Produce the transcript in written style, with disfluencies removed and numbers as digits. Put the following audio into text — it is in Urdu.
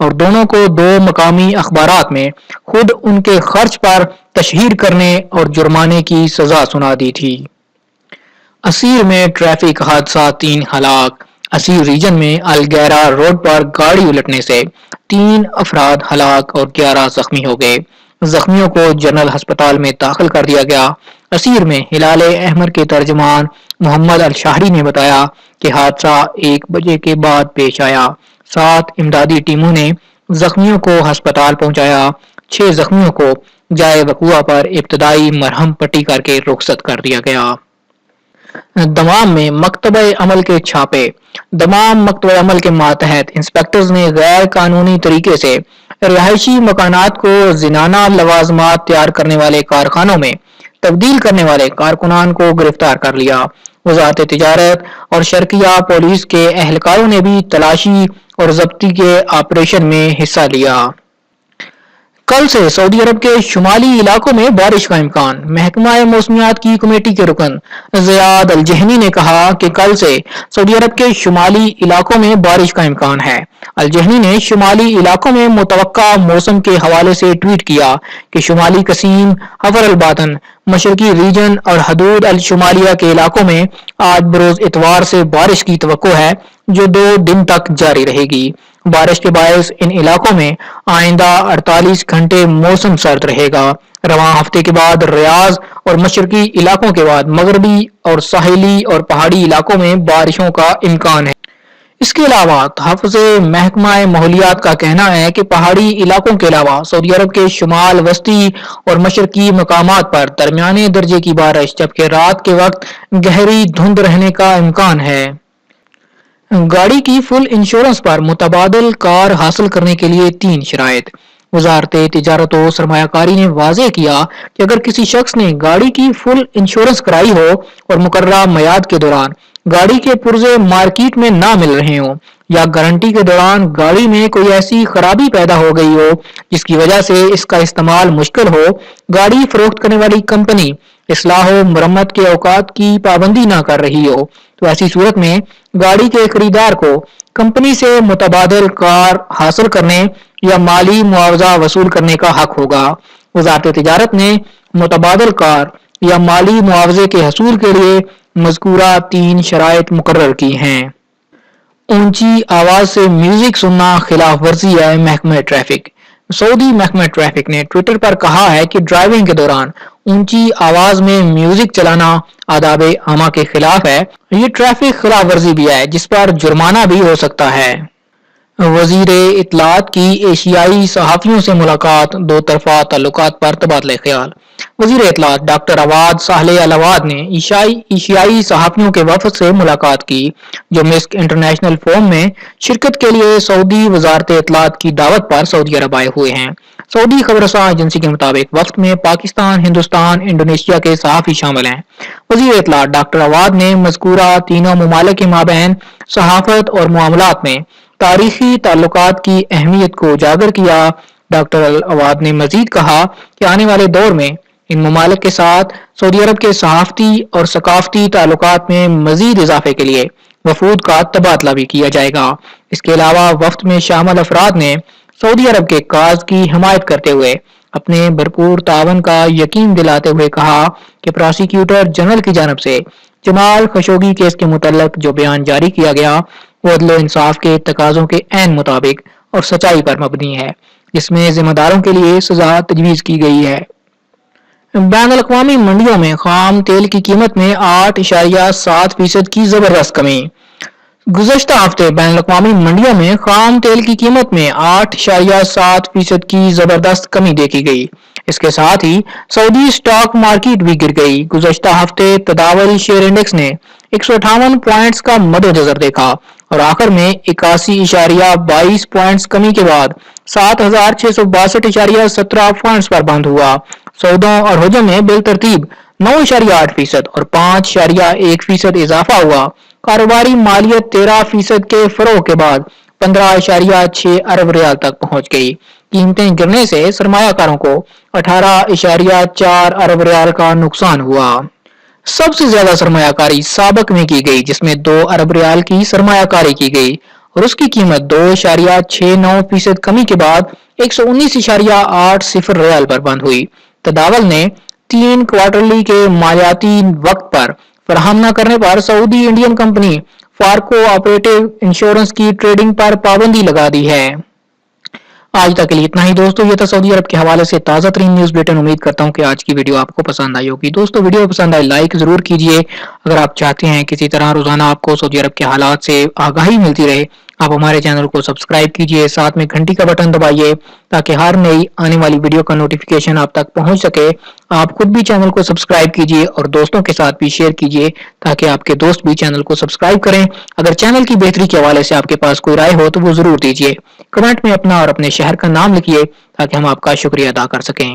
اور دونوں کو 2 مقامی اخبارات میں خود ان کے خرچ پر تشہیر کرنے اور جرمانے کی سزا سنا دی تھی۔ اسیر میں ٹریفک حادثہ 3 ہلاک۔ اسیر ریجن میں الگیرا روڈ پر گاڑی الٹنے سے 3 افراد ہلاک اور 11 زخمی ہو گئے۔ زخمیوں کو جنرل ہسپتال میں داخل کر دیا گیا۔ اسیر میں ہلال احمر کے ترجمان محمد الشاہری نے بتایا کہ حادثہ 1 بجے کے بعد پیش آیا۔ 7 امدادی ٹیموں نے زخمیوں کو ہسپتال پہنچایا۔ 6 زخمیوں کو جائے وقوع پر ابتدائی مرہم پٹی کر کے رخصت کر دیا گیا۔ دمام میں مکتبہ عمل کے چھاپے۔ دمام مکتبہ عمل کے ماتحت انسپیکٹرز نے غیر قانونی طریقے سے رہائشی مکانات کو زنانہ لوازمات تیار کرنے والے کارخانوں میں تبدیل کرنے والے کارکنان کو گرفتار کر لیا۔ وزارت تجارت اور شرقیہ پولیس کے اہلکاروں نے بھی تلاشی اور ضبطی کے آپریشن میں حصہ لیا۔ کل سے سعودی عرب کے شمالی علاقوں میں بارش کا امکان۔ محکمہ موسمیات کی کمیٹی کے رکن زیاد الجہنی نے کہا کہ کل سے سعودی عرب کے شمالی علاقوں میں بارش کا امکان ہے۔ الجہنی نے شمالی علاقوں میں متوقع موسم کے حوالے سے ٹویٹ کیا کہ شمالی قسیم، حفر الباطن، مشرقی ریجن اور حدود الشمالیہ کے علاقوں میں آج بروز اتوار سے بارش کی توقع ہے جو 2 دن تک جاری رہے گی۔ بارش کے باعث ان علاقوں میں آئندہ 48 گھنٹے موسم سرد رہے گا۔ رواں ہفتے کے بعد ریاض اور مشرقی علاقوں کے بعد مغربی اور ساحلی اور پہاڑی علاقوں میں بارشوں کا امکان ہے۔ اس کے علاوہ تحفظ محکمہ ماحولیات کا کہنا ہے کہ پہاڑی علاقوں کے علاوہ سعودی عرب کے شمال وسطی اور مشرقی مقامات پر درمیانے درجے کی بارش جبکہ رات کے وقت گہری دھند رہنے کا امکان ہے۔ گاڑی کی فل انشورنس پر متبادل کار حاصل کرنے کے لیے 3 شرائط۔ وزارت تجارت و سرمایہ کاری نے واضح کیا کہ اگر کسی شخص نے گاڑی کی فل انشورنس کرائی ہو اور مقررہ میعاد کے دوران گاڑی کے پرزے مارکیٹ میں نہ مل رہے ہوں یا گارنٹی کے دوران گاڑی میں کوئی ایسی خرابی پیدا ہو گئی ہو جس کی وجہ سے اس کا استعمال مشکل ہو، گاڑی فروخت کرنے والی کمپنی اصلاح و مرمت کے اوقات کی پابندی نہ کر رہی ہو تو ایسی صورت میں گاڑی کے خریدار کو کمپنی سے متبادل کار حاصل کرنے یا مالی معاوضہ وصول کرنے کا حق ہوگا۔ وزارت تجارت نے متبادل کار یا مالی معاوضے کے حصول کے لیے مذکورہ 3 شرائط مقرر کی ہیں۔ اونچی آواز سے میوزک سننا خلاف ورزی ہے۔ محکمہ ٹریفک۔ سعودی محکمہ ٹریفک نے ٹویٹر پر کہا ہے کہ ڈرائیونگ کے دوران اونچی آواز میں میوزک چلانا آداب عامہ کے خلاف ہے۔ یہ ٹریفک خلاف ورزی بھی ہے جس پر جرمانہ بھی ہو سکتا ہے۔ وزیر اطلاعات کی ایشیائی صحافیوں سے ملاقات، 2 طرفہ تعلقات پر تبادلہ خیال۔ وزیر اطلاعات ڈاکٹر عواد صالح العواد نے ایشیائی صحافیوں کے وفد سے ملاقات کی جو مسک انٹرنیشنل فورم میں شرکت کے لیے سعودی وزارت اطلاعات کی دعوت پر سعودی عرب آئے ہوئے ہیں۔ سعودی خبر رساں ایجنسی کے مطابق وفد میں پاکستان، ہندوستان، انڈونیشیا کے صحافی شامل ہیں۔ وزیر اطلاعات ڈاکٹر عواد نے مذکورہ تینوں ممالک کے مابین صحافت اور معاملات میں تاریخی تعلقات کی اہمیت کو اجاگر کیا۔ ڈاکٹر عواد نے مزید کہا کہ آنے والے دور میں ان ممالک کے ساتھ سعودی عرب کے صحافتی اور ثقافتی تعلقات میں مزید اضافے کے لیے وفود کا تبادلہ بھی کیا جائے گا۔ اس کے علاوہ وفد میں شامل افراد نے سعودی عرب کے کاز کی حمایت کرتے ہوئے اپنے بھرپور تعاون کا یقین دلاتے ہوئے کہا کہ پراسیکیوٹر جنرل کی جانب سے جمال خشوگی کیس کے متعلق جو بیان جاری کیا گیا وہ عدل و انصاف کے تقاضوں کے عین مطابق اور سچائی پر مبنی ہے جس میں ذمہ داروں کے لیے سزا تجویز کی گئی ہے۔ بین الاقوامی منڈیوں میں خام تیل کی قیمت میں 8.7% کی زبردست کمی۔ گزشتہ ہفتے بین الاقوامی منڈیوں میں خام تیل کی قیمت میں 8.7% کی زبردست کمی دیکھی گئی۔ اس کے ساتھ ہی سعودی سٹاک مارکیٹ بھی گر گئی۔ گزشتہ ہفتے تداول شیئر انڈیکس نے 158 پوائنٹس کا مد نظر دیکھا اور آخر میں 81.22 پوائنٹس کمی کے بعد 7662.17 پوائنٹس پر بند ہوا۔ سودوں اور حجم میں بالترتیب 9.8% اور 5.1% اضافہ ہوا۔ کاروباری مالیت 13% کے فروغ کے بعد 15.6 ارب ریال تک پہنچ گئی۔ قیمتیں گرنے سے سرمایہ کاروں کو 18.4 ارب ریال کا نقصان ہوا۔ سب سے زیادہ سرمایہ کاری سابق میں کی گئی جس میں 2 ارب ریال کی سرمایہ کاری کی گئی اور اس کی قیمت 2.69% کمی کے بعد 119.80 ریال پر بند ہوئی۔ تداول نے 3 کوارٹرلی کے مالیاتی وقت پر فراہم نہ کرنے پر سعودی انڈین کمپنی فارکو آپریٹو انشورنس کی ٹریڈنگ پر پابندی لگا دی ہے۔ آج تک کے لیے اتنا ہی دوستو، یہ تھا سعودی عرب کے حوالے سے تازہ ترین نیوز بلیٹن۔ امید کرتا ہوں کہ آج کی ویڈیو آپ کو پسند آئی ہوگی۔ دوستو ویڈیو پسند آئے لائک ضرور کیجئے۔ اگر آپ چاہتے ہیں کسی طرح روزانہ آپ کو سعودی عرب کے حالات سے آگاہی ملتی رہے، آپ ہمارے چینل کو سبسکرائب کیجئے، ساتھ میں گھنٹی کا بٹن دبائیے تاکہ ہر نئی آنے والی ویڈیو کا نوٹیفیکیشن آپ تک پہنچ سکے۔ آپ خود بھی چینل کو سبسکرائب کیجئے اور دوستوں کے ساتھ بھی شیئر کیجئے تاکہ آپ کے دوست بھی چینل کو سبسکرائب کریں۔ اگر چینل کی بہتری کے حوالے سے آپ کے پاس کوئی رائے ہو تو وہ ضرور دیجئے۔ کمنٹ میں اپنا اور اپنے شہر کا نام لکھیے تاکہ ہم آپ کا شکریہ ادا کر سکیں۔